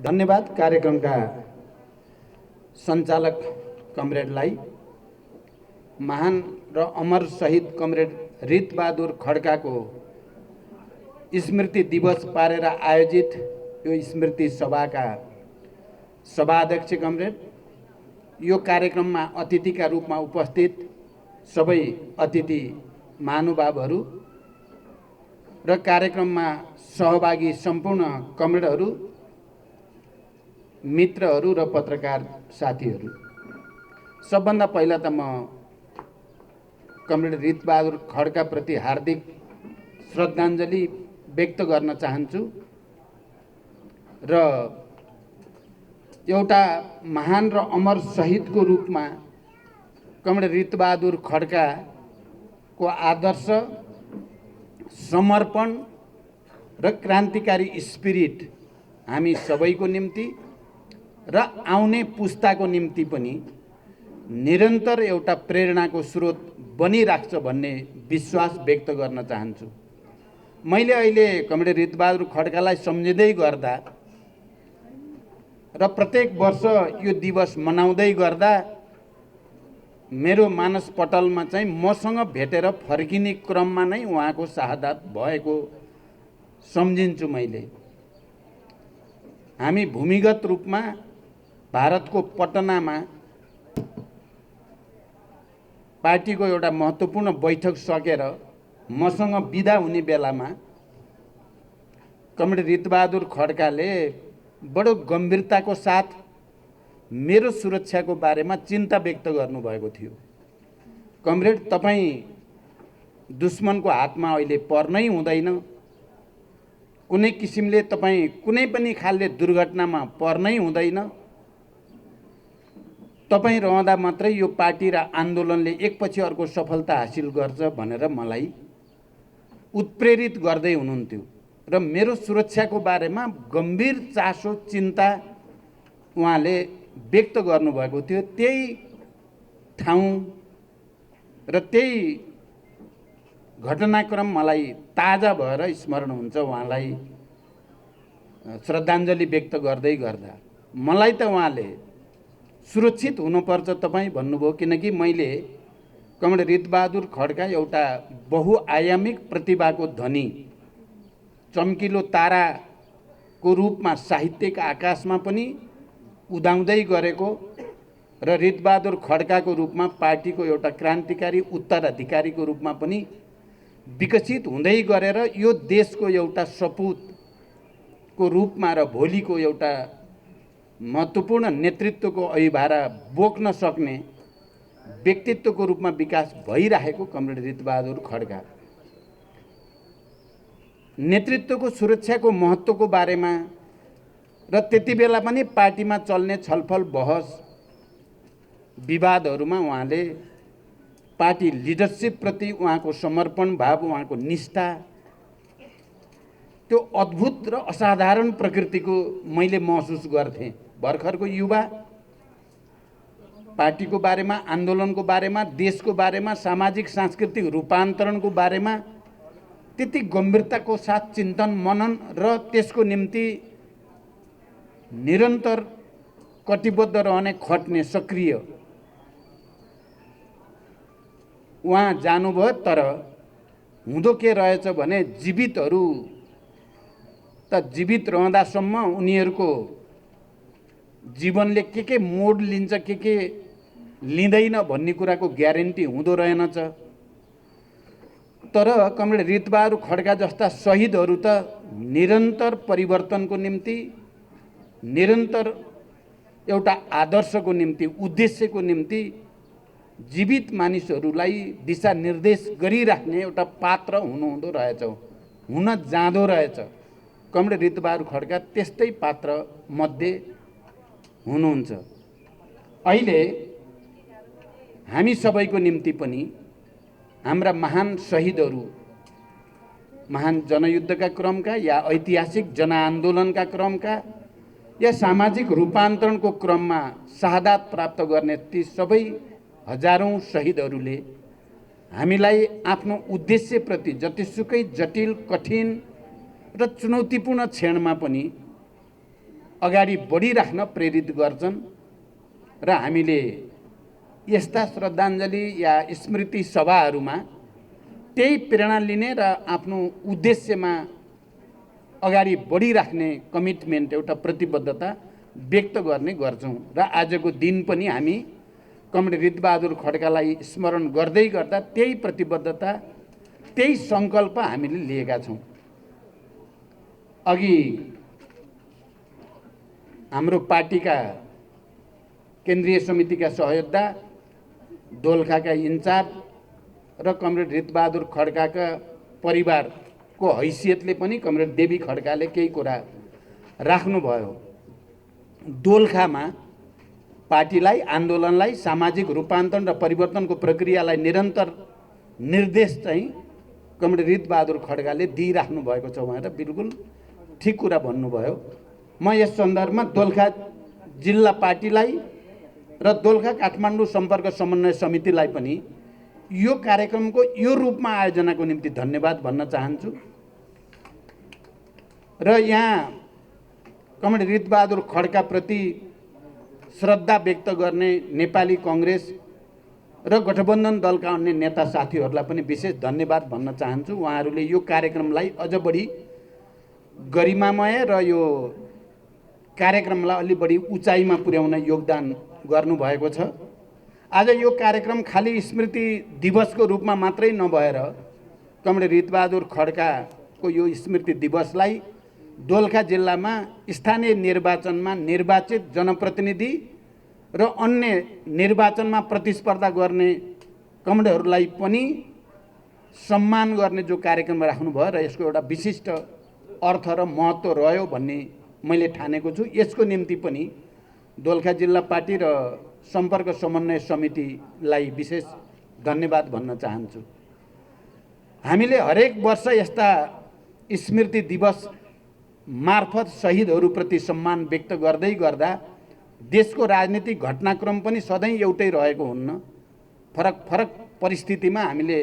धन्यवाद कार्यक्रमका सञ्चालक कमरेडलाई। महान र अमर शहीद कमरेड रितबहादुर खड्काको स्मृति दिवस पारेर आयोजित यो स्मृति सभाका सभाध्यक्ष कमरेड, यो कार्यक्रममा अतिथिका रूपमा उपस्थित सबै अतिथि महानुभावहरू र कार्यक्रममा सहभागी सम्पूर्ण कमरेडहरू, मित्रहरू र पत्रकार साथीहरू, सबभन्दा पहिला त म कमरेड रितबहादुर खड्का प्रति हार्दिक श्रद्धाञ्जली व्यक्त गर्न चाहन्छु र एउटा महान र अमर शहीदको रूपमा कमरेड रितबहादुर खड्काको आदर्श, समर्पण र क्रान्तिकारी स्पिरिट हामी सबैको निम्ति र आउने पुस्ताको निम्ति पनि निरन्तर एउटा प्रेरणाको स्रोत बनिराख्छ भन्ने विश्वास व्यक्त गर्न चाहन्छु। मैले अहिले कमरेड रितबहादुर खड्कालाई सम्झिँदै गर्दा र प्रत्येक वर्ष यो दिवस मनाउँदै गर्दा मेरो मानसपटलमा चाहिँ मसँग भेटेर फर्किने क्रममा नै उहाँको शहादत भएको सम्झिन्छु। मैले हामी भूमिगत रूपमा भारतको पटनामा पार्टीको एउटा महत्त्वपूर्ण बैठक सकेर मसँग बिदा हुने बेलामा कमरेड रितबहादुर खड्काले बडो गम्भीरताको साथ मेरो सुरक्षाको बारेमा चिन्ता व्यक्त गर्नुभएको थियो। कमरेड, तपाईँ दुश्मनको हातमा अहिले पर्नै हुँदैन, कुनै किसिमले तपाईँ कुनै पनि खालले दुर्घटनामा पर्नै हुँदैन, तपाईँ रहँदा मात्रै यो पार्टी र आन्दोलनले एकपछि अर्को सफलता हासिल गर्छ भनेर मलाई उत्प्रेरित गर्दै हुनुहुन्थ्यो र मेरो सुरक्षाको बारेमा गम्भीर चासो, चिन्ता उहाँले व्यक्त गर्नुभएको थियो। त्यही ठाउँ र त्यही घटनाक्रम मलाई ताजा भएर स्मरण हुन्छ। उहाँलाई श्रद्धाञ्जली व्यक्त गर्दै गर्दा मलाई त उहाँले सुरक्षित हुनुपर्छ तपाईँ भन्नुभयो, किनकि मैले कमरेड रितबहादुर खड्का एउटा बहुआयामिक प्रतिभाको धनी, चम्किलो ताराको रूपमा साहित्यिक आकाशमा पनि उदाउँदै गरेको र रितबहादुर खड्काको रूपमा पार्टीको एउटा क्रान्तिकारी उत्तराधिकारीको रूपमा पनि विकसित हुँदै गरेर यो देशको एउटा सपुतको रूपमा र भोलिको एउटा महत्त्वपूर्ण नेतृत्वको अभिभारा बोक्न सक्ने व्यक्तित्वको रूपमा विकास भइरहेको कमरेड रितबहादुर खड्का नेतृत्वको सुरक्षाको महत्त्वको बारेमा र त्यति बेला पनि पार्टीमा चल्ने छलफल, बहस, विवादहरूमा उहाँले पार्टी लिडरसिप प्रति उहाँको समर्पण भाव, उहाँको निष्ठा, त्यो अद्भुत र असाधारण प्रकृतिको मैले महसुस गर्थेँ। भर्खरको युवा पार्टीको बारेमा, आन्दोलनको बारेमा, देशको बारेमा, सामाजिक सांस्कृतिक रूपान्तरणको बारेमा त्यति गम्भीरताको साथ चिन्तन, मनन र त्यसको निम्ति निरन्तर कटिबद्ध रहने, खट्ने, सक्रिय उहाँ जानुभयो। तर हुँदो के रहेछ भने जीवितहरू त जीवित रहँदासम्म उनीहरूको जीवनले के मोड लिन्छ, के लिँदैन भन्ने कुराको ग्यारेन्टी हुँदो रहेनछ। तर कमरेड रितबहादुर खड्का जस्ता शहीदहरू त निरन्तर परिवर्तनको निम्ति, निरन्तर एउटा आदर्शको निम्ति, उद्देश्यको निम्ति जीवित मानिसहरूलाई दिशानिर्देश गरिराख्ने एउटा पात्र हुनुहुँदो रहेछ, हुन जाँदो रहेछ। कमरेड रितबहादुर खड्का त्यस्तै पात्र मध्ये हुनुहुन्छ। अहिले हामी सबैको निम्ति पनि हाम्रा महान शहीदहरू, महान जनयुद्धका क्रमका या ऐतिहासिक जनआन्दोलनका क्रमका या सामाजिक रूपान्तरणको क्रममा शहादत प्राप्त गर्ने ती सबै हजारौं शहीदहरूले हामीलाई आफ्नो उद्देश्यप्रति जतिसुकै जटिल, कठिन र चुनौतीपूर्ण क्षणमा पनि अगाडि बढिराख्न प्रेरित गर्छन् र हामीले यस्ता श्रद्धाञ्जली या स्मृति सभाहरूमा त्यही प्रेरणा लिने र आफ्नो उद्देश्यमा अगाडि बढिराख्ने कमिटमेन्ट एउटा प्रतिबद्धता व्यक्त गर्ने गर्छौँ र आजको दिन पनि हामी कमरेड हृदबहादुर खड्कालाई स्मरण गर्दै गर्दा त्यही प्रतिबद्धता त्यही सङ्कल्प हामीले लिएका छौँ। अघि हाम्रो पार्टीका केन्द्रीय समितिका सहयोद्धा, दोलखाका इन्चार्ज र कमरेड हृदबहादुर खड्काका परिवारको हैसियतले पनि कमरेड देवी खड्काले केही कुरा राख्नुभयो। दोलखामा पार्टीलाई, आन्दोलनलाई, सामाजिक रूपान्तरण र परिवर्तनको प्रक्रियालाई निरन्तर निर्देश चाहिँ कमरेड हृदबहादुर खड्काले दिइराख्नु भएको छ भनेर बिल्कुल ठिक कुरा भन्नुभयो। म यस सन्दर्भमा दोलखा जिल्ला पार्टीलाई र दोलखा काठमाडौँ सम्पर्क समन्वय समितिलाई पनि यो कार्यक्रमको यो रूपमा आयोजनाको निम्ति धन्यवाद भन्न चाहन्छु र यहाँ कमरेड हृदबहादुर खड्काप्रति श्रद्धा व्यक्त गर्ने नेपाली कांग्रेस र गठबन्धन दलका अन्य नेता साथीहरूलाई पनि विशेष धन्यवाद भन्न चाहन्छु। उहाँहरूले यो कार्यक्रमलाई अझ बढी गरिमामय र यो कार्यक्रमलाई अलि बढी उचाइमा पुर्याउन योगदान गर्नुभएको छ। आज यो कार्यक्रम खाली स्मृति दिवसको रूपमा मात्रै नभएर कमरेड हृदबहादुर खड्काको यो स्मृति दिवसलाई दोलखा जिल्लामा स्थानीय निर्वाचनमा निर्वाचित जनप्रतिनिधि र अन्य निर्वाचनमा प्रतिस्पर्धा गर्ने कमरेडहरूलाई पनि सम्मान गर्ने जो कार्यक्रम राख्नुभयो र यसको एउटा विशिष्ट अर्थ र महत्त्व रह्यो भन्ने मैले ठानेको छु। यसको निम्ति पनि दोलखा जिल्ला पार्टी र सम्पर्क समन्वय समितिलाई विशेष धन्यवाद भन्न चाहन्छु। हामीले हरेक वर्ष यस्ता स्मृति दिवस मार्फत शहीदहरूप्रति सम्मान व्यक्त गर्दै गर्दा देशको राजनीतिक घटनाक्रम पनि सधैँ एउटै रहेको हुन्न। फरक फरक परिस्थितिमा हामीले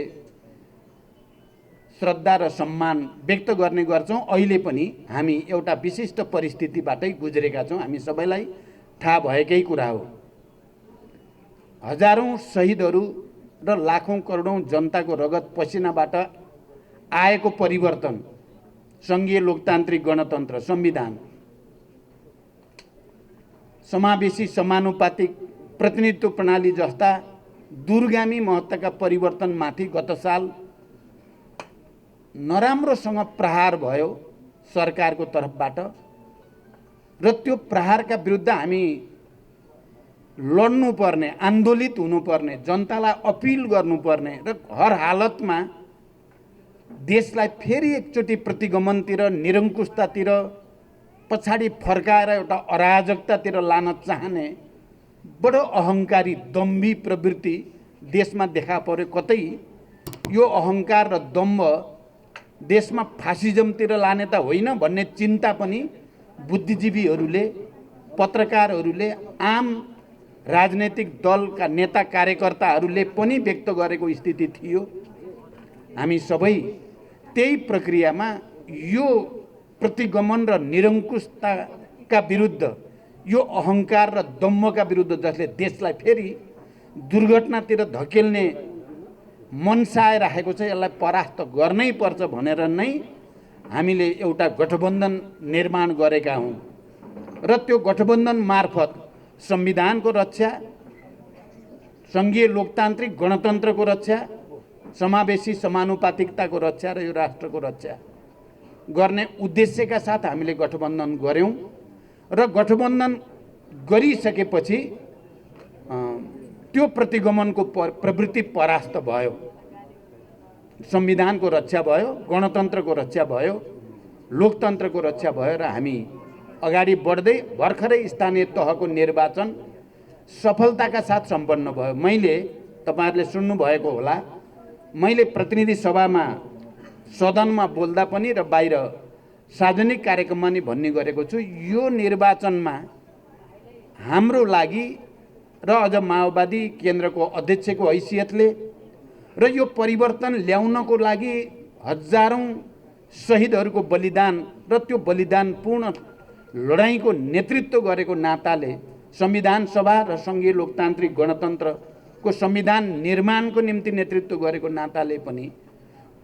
श्रद्धा र सम्मान व्यक्त गर्ने गर्छौँ। अहिले पनि हामी एउटा विशिष्ट परिस्थितिबाटै गुज्रेका छौँ, हामी सबैलाई थाहा भएकै कुरा हो। हजारौं शहीदहरू र लाखौं करोडौं जनताको रगत पसिनाबाट आएको परिवर्तन, सङ्घीय लोकतान्त्रिक गणतन्त्र, संविधान, समावेशी समानुपातिक प्रतिनिधित्व प्रणाली जस्ता दूरगामी महत्त्वका परिवर्तनमाथि गत साल नराम्रोसँग प्रहार भयो सरकारको तर्फबाट र त्यो प्रहारका विरुद्ध हामी लड्नुपर्ने, आन्दोलित हुनुपर्ने, जनतालाई अपिल गर्नुपर्ने र हर हालतमा देशलाई फेरि एकचोटि प्रतिगमनतिर, निरङ्कुशतातिर पछाडि फर्काएर एउटा अराजकतातिर लान चाहने बडो अहङ्कारी दम्भी प्रवृत्ति देशमा देखा पर्यो। कतै यो अहङ्कार र दम्भ देशमा फासिजमतिर लाने त होइन भन्ने चिन्ता पनि बुद्धिजीवीहरूले, पत्रकारहरूले, आम राजनैतिक दलका नेता कार्यकर्ताहरूले पनि व्यक्त गरेको स्थिति थियो। हामी सबै त्यही प्रक्रियामा यो प्रतिगमन र निरङ्कुशताका विरुद्ध, यो अहङ्कार र दम्भका विरुद्ध जसले देशलाई फेरि दुर्घटनातिर धकेल्ने मनसाइराखेको छ, यसलाई परास्त गर्नै पर्छ भनेर नै हामीले एउटा गठबन्धन निर्माण गरेका हौँ र त्यो गठबन्धन मार्फत संविधानको रक्षा, सङ्घीय लोकतान्त्रिक गणतन्त्रको रक्षा, समावेशी समानुपातिकताको रक्षा र यो राष्ट्रको रक्षा गर्ने उद्देश्यका साथ हामीले गठबन्धन गऱ्यौँ र गठबन्धन गरिसकेपछि त्यो प्रतिगमनको प्रवृत्ति परास्त भयो, संविधानको रक्षा भयो, गणतन्त्रको रक्षा भयो, लोकतन्त्रको रक्षा भयो र हामी अगाडि बढ्दै भर्खरै स्थानीय तहको निर्वाचन सफलताका साथ सम्पन्न भयो। मैले, तपाईहरुले सुन्नुभएको होला, मैले प्रतिनिधि सभामा सदनमा बोल्दा पनि र बाहिर सार्वजनिक कार्यक्रममा नि भन्ने गरेको छु, यो निर्वाचनमा हाम्रो लागि र अझ माओवादी केन्द्रको अध्यक्षको हैसियतले र यो परिवर्तन ल्याउनको लागि हजारौं शहीदहरूको बलिदान र त्यो बलिदानपूर्ण लडाईँको नेतृत्व गरेको नाताले संविधान सभा र सङ्घीय लोकतान्त्रिक गणतन्त्रको संविधान निर्माणको निम्ति नेतृत्व गरेको नाताले पनि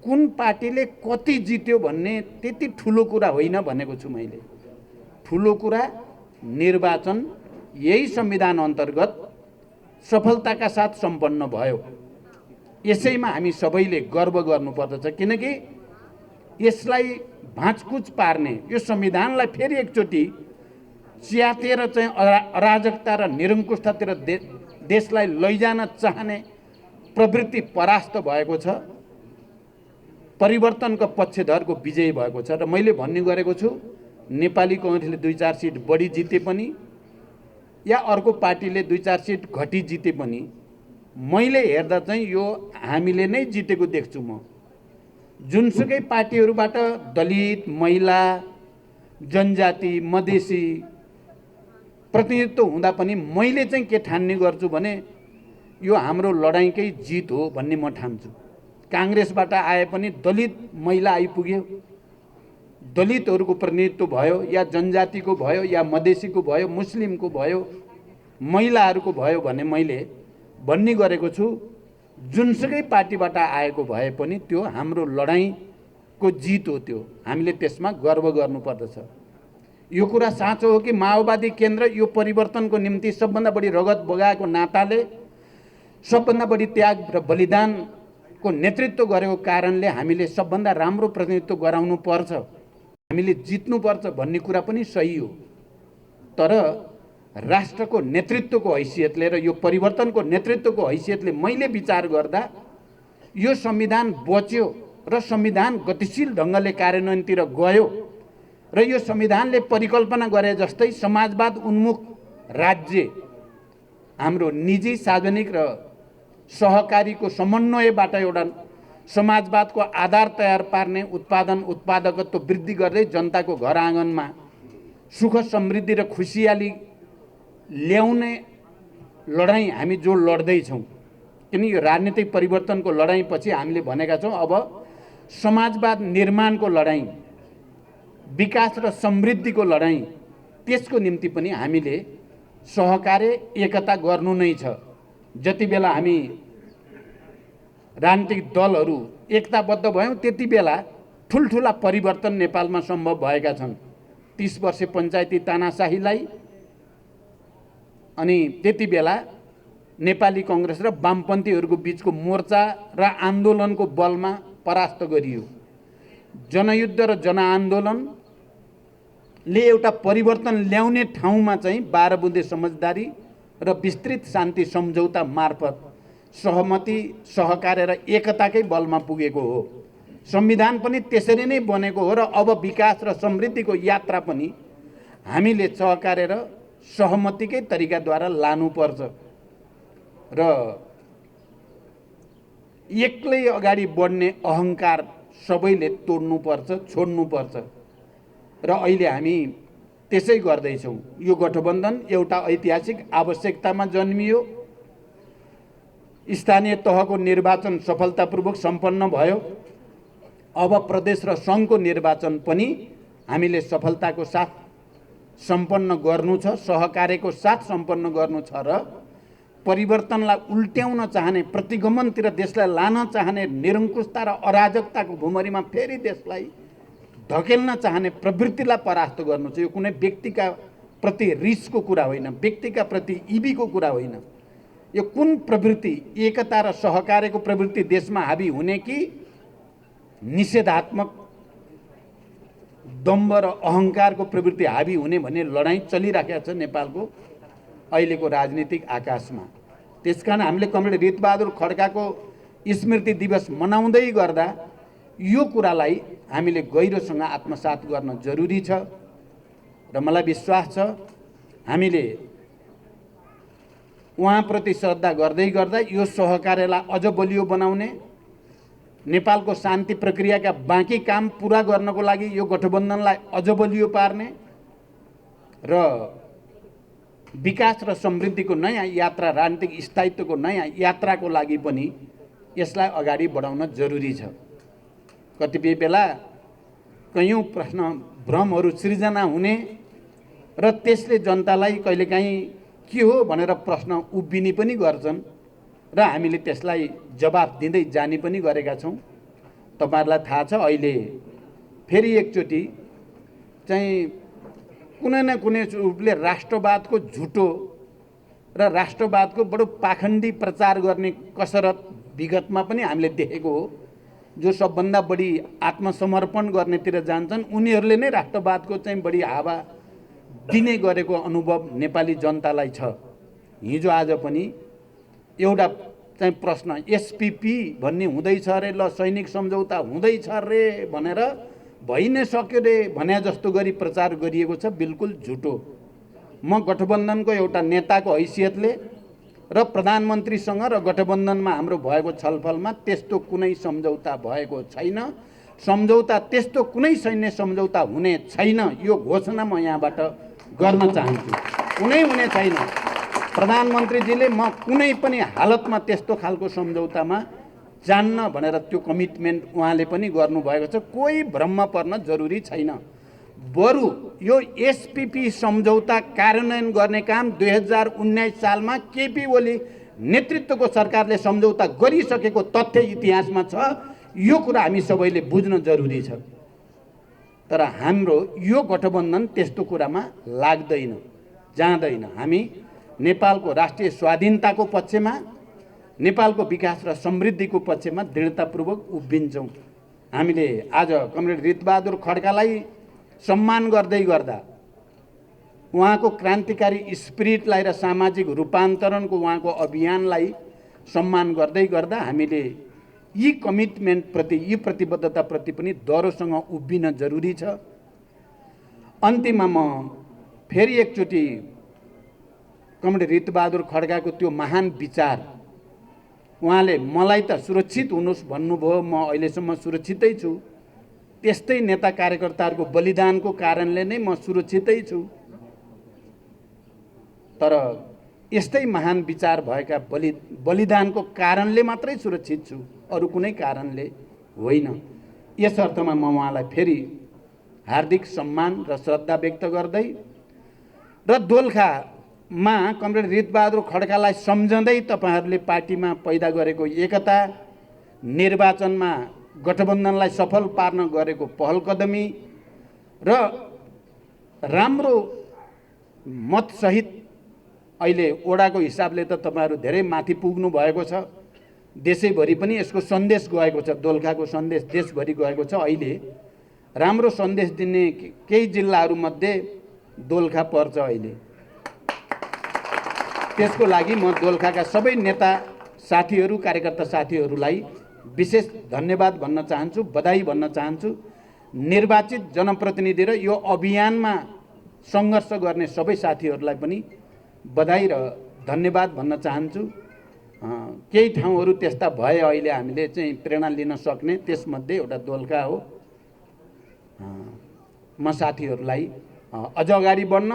कुन पार्टीले कति जित्यो भन्ने त्यति ठुलो कुरा होइन भनेको छु मैले। ठुलो कुरा निर्वाचन यही संविधान अन्तर्गत सफलताका साथ सम्पन्न भयो। यसैमा हामी सबैले गर्व गर्नुपर्दछ, किनकि यसलाई भाँचकुच पार्ने, यो संविधानलाई फेरि एकचोटि च्यातेर चाहिँ अराजकता र निरङ्कुशतातिर देशलाई लैजान चाहने प्रवृत्ति परास्त भएको छ, परिवर्तनको पक्षधरको विजय भएको छ। र मैले भन्ने गरेको छु, नेपाली कांग्रेसले 2-4 सिट बढी जिते पनि या अर्को पार्टीले 2-4 सिट घटी जिते पनि मैले हेर्दा चाहिँ यो हामीले नै जितेको देख्छु म। जुनसुकै पार्टीहरूबाट दलित, महिला, जनजाति, मधेसी प्रतिनिधित्व हुँदा पनि मैले चाहिँ के ठान्ने गर्छु भने यो हाम्रो लडाईँकै जित हो भन्ने म ठान्छु। कांग्रेसबाट आए पनि दलित महिला आइपुग्यो, दलितहरूको प्रतिनिधित्व भयो या जनजातिको भयो या मधेसीको भयो, मुस्लिमको भयो, महिलाहरूको भयो भने मैले भन्ने गरेको छु, जुनसुकै पार्टीबाट आएको भए पनि त्यो हाम्रो लडाईँको जित हो। त्यो हामीले त्यसमा गर्व गर्नुपर्दछ। यो कुरा साँचो हो कि माओवादी केन्द्र यो परिवर्तनको निम्ति सबभन्दा बढी रगत बगाएको नाताले, सबभन्दा बढी त्याग र बलिदानको नेतृत्व गरेको कारणले हामीले सबभन्दा राम्रो प्रतिनिधित्व गराउनु पर्छ, हामीले जित्नुपर्छ भन्ने कुरा पनि सही हो। तर राष्ट्रको नेतृत्वको हैसियतले र यो परिवर्तनको नेतृत्वको हैसियतले मैले विचार गर्दा यो संविधान बच्यो र संविधान गतिशील ढङ्गले कार्यान्वयनतिर गयो र यो संविधानले परिकल्पना गरे जस्तै समाजवाद उन्मुख राज्य हाम्रो निजी, सार्वजनिक र सहकारीको समन्वयबाट एउटा समाजवादको आधार तयार पार्ने, उत्पादकत्व वृद्धि गर्दै जनताको घर आँगनमा सुख समृद्धि र खुसियाली ल्याउने लडाईँ हामी जो लड्दैछौँ, किनकि यो राजनीतिक परिवर्तनको लडाईँपछि हामीले भनेका छौँ अब समाजवाद निर्माणको लडाईँ, विकास र समृद्धिको लडाईँ, त्यसको निम्ति पनि हामीले सहकार्य एकता गर्नु नै छ। जति बेला हामी राजनीतिक दलहरू एकताबद्ध भयौँ त्यति बेला ठुल्ठुला परिवर्तन नेपालमा सम्भव भएका छन्। 30 वर्ष पञ्चायती तानाशाहीलाई अनि त्यति बेला नेपाली कांग्रेस र वामपन्थीहरूको बीचको मोर्चा र आन्दोलनको बलमा परास्त गरियो। जनयुद्ध र जनआन्दोलनले एउटा परिवर्तन ल्याउने ठाउँमा चाहिँ 12 बुँदे समझदारी र विस्तृत शान्ति सम्झौता मार्फत सहमति, सहकार्य र एकताकै बलमा पुगेको हो। संविधान पनि त्यसरी नै बनेको हो र अब विकास र समृद्धिको यात्रा पनि हामीले सहकार्य र सहमतिकै तरिकाद्वारा लानुपर्छ र एक्लै अगाडि बढ्ने अहङ्कार सबैले तोड्नुपर्छ, छोड्नुपर्छ र अहिले हामी त्यसै गर्दैछौँ। यो गठबन्धन एउटा ऐतिहासिक आवश्यकतामा जन्मियो। स्थानीय तहको निर्वाचन सफलतापूर्वक सम्पन्न भयो। अब प्रदेश र सङ्घको निर्वाचन पनि हामीले सफलताको साथ सम्पन्न गर्नु छ, सहकार्यको साथ सम्पन्न गर्नु छ र परिवर्तनलाई उल्ट्याउन चाहने, प्रतिगमनतिर देशलाई लान चाहने, निरङ्कुशता र अराजकताको भुमरीमा फेरि देशलाई धकेल्न चाहने प्रवृत्तिलाई परास्त गर्नु छ। यो कुनै व्यक्तिका प्रति रिसको कुरा होइन, व्यक्तिका प्रति इबीको कुरा होइन। यो कुन प्रवृत्ति, एकता र सहकार्यको प्रवृत्ति देशमा हाबी हुने कि निषेधात्मक दम्भ र अहङ्कारको प्रवृत्ति हाबी हुने भन्ने लडाईँ चलिराखेको छ नेपालको अहिलेको राजनीतिक आकाशमा। त्यसकारण हामीले कमरेड रीतबहादुर खड्काको स्मृति दिवस मनाउँदै गर्दा यो कुरालाई हामीले गहिरोसँग आत्मसात गर्न जरुरी छ र मलाई विश्वास छ हामीले उहाँप्रति श्रद्धा गर्दै गर्दा यो सहकार्यलाई अझ बलियो बनाउने, नेपालको शान्ति प्रक्रियाका बाँकी काम पुरा गर्नको लागि यो गठबन्धनलाई अझ बलियो पार्ने र विकास र समृद्धिको नयाँ यात्रा, राजनीतिक स्थायित्वको नयाँ यात्राको लागि पनि यसलाई अगाडि बढाउन जरुरी छ। कतिपय बेला कयौँ प्रश्न भ्रमहरू सृजना हुने, र त्यसले जनतालाई कहिलेकाहीँ के हो भनेर प्रश्न उभिने पनि गर्छन् र हामीले त्यसलाई जवाफ दिँदै जाने पनि गरेका छौँ। तपाईहरुलाई थाहा छ अहिले फेरि एकचोटि चाहिँ कुनै न कुनै रूपले राष्ट्रवादको झुटो र राष्ट्रवादको बडो पाखण्डी प्रचार गर्ने कसरत विगतमा पनि हामीले देखेको हो। जो सबभन्दा बढी आत्मसमर्पण गर्नेतिर जान्छन् उनीहरूले नै राष्ट्रवादको चाहिँ बढी हावा दिने गरेको अनुभव नेपाली जनतालाई छ। हिजो आज पनि एउटा चाहिँ प्रश्न एसपीपी भन्ने हुँदैछ रे, ल सैनिक सम्झौता हुँदैछ रे भनेर भइ नै सक्यो रे भने जस्तो गरी प्रचार गरिएको छ। बिल्कुल झुटो। म गठबन्धनको एउटा नेताको हैसियतले र प्रधानमन्त्रीसँग र गठबन्धनमा हाम्रो भएको छलफलमा त्यस्तो कुनै सम्झौता भएको छैन। सम्झौता त्यस्तो कुनै सैन्य सम्झौता हुने छैन, यो घोषणा म यहाँबाट गर्न चाहन्छु। कुनै हुने छैन। प्रधानमन्त्रीजीले म कुनै पनि हालतमा त्यस्तो खालको सम्झौतामा जान्न भनेर त्यो कमिटमेन्ट उहाँले पनि गर्नुभएको छ। कोही भ्रममा पर्न जरुरी छैन। बरु यो एसपीपी सम्झौता कार्यान्वयन गर्ने काम 2019 सालमा केपी ओली नेतृत्वको सरकारले सम्झौता गरिसकेको तथ्य इतिहासमा छ। यो कुरा हामी सबैले बुझ्न जरुरी छ। तर हाम्रो यो गठबन्धन त्यस्तो कुरामा लाग्दैन, जाँदैन। हामी नेपालको राष्ट्रिय स्वाधीनताको पक्षमा, नेपालको विकास र समृद्धिको पक्षमा दृढतापूर्वक उभिन्छौँ। हामीले आज कमरेड ऋतबहादुर खड्कालाई सम्मान गर्दै गर्दा, उहाँको क्रान्तिकारी स्पिरिटलाई र सामाजिक रूपान्तरणको उहाँको अभियानलाई सम्मान गर्दै गर्दा हामीले यी कमिटमेन्टप्रति, यी प्रतिबद्धताप्रति पनि दह्रोसँग उभिन जरुरी छ। अन्तिममा म फेरि एकचोटि कमरेड ऋतबहादुर खड्काको त्यो महान विचार, उहाँले मलाई त सुरक्षित हुनुहोस् भन्नुभयो, म अहिलेसम्म सुरक्षितै छु। त्यस्तै नेता कार्यकर्ताहरूको बलिदानको कारणले नै म सुरक्षितै छु। तर यस्तै महान विचार भएका बलिदानको कारणले मात्रै सुरक्षित छु, अरू कुनै कारणले होइन। यस अर्थमा म उहाँलाई फेरि हार्दिक सम्मान र श्रद्धा व्यक्त गर्दै र दोलखामा कमरेड ऋतबहादुर खड्कालाई सम्झँदै तपाईहरूले पार्टीमा पैदा गरेको एकता, निर्वाचनमा गठबन्धनलाई सफल पार्न गरेको पहल कदमी र राम्रो मतसहित अहिले ओडाको हिसाबले त तपाईहरू धेरै माथि पुग्नु भएको छ। देशैभरि पनि यसको सन्देश गएको छ, दोलखाको सन्देश देशभरि गएको छ। अहिले राम्रो सन्देश दिने केही जिल्लाहरूमध्ये दोलखा पर्छ अहिले। त्यसको लागि म दोलखाका सबै नेता साथीहरू, कार्यकर्ता साथीहरूलाई विशेष धन्यवाद भन्न चाहन्छु, बधाई भन्न चाहन्छु। निर्वाचित जनप्रतिनिधि र यो अभियानमा सङ्घर्ष गर्ने सबै साथीहरूलाई पनि बधाई र धन्यवाद भन्न चाहन्छु। केही ठाउँहरू त्यस्ता भए अहिले हामीले चाहिँ प्रेरणा लिन सक्ने, त्यसमध्ये एउटा दोलखा हो। म साथीहरूलाई अझ अगाडि बढ्न,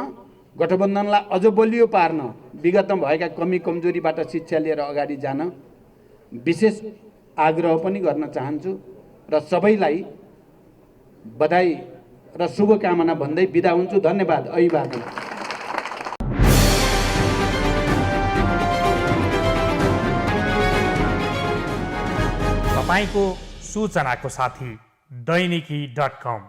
गठबन्धनलाई अझ बलियो पार्न, विगतमा भएका कमी कमजोरीबाट शिक्षा लिएर अगाडि जान विशेष आग्रह पनि गर्न चाहन्छु र सबैलाई बधाई र शुभकामना भन्दै बिदा हुन्छु। धन्यवाद। अभिवादन। तपाईको सूचनाको साथी दैनिकी.com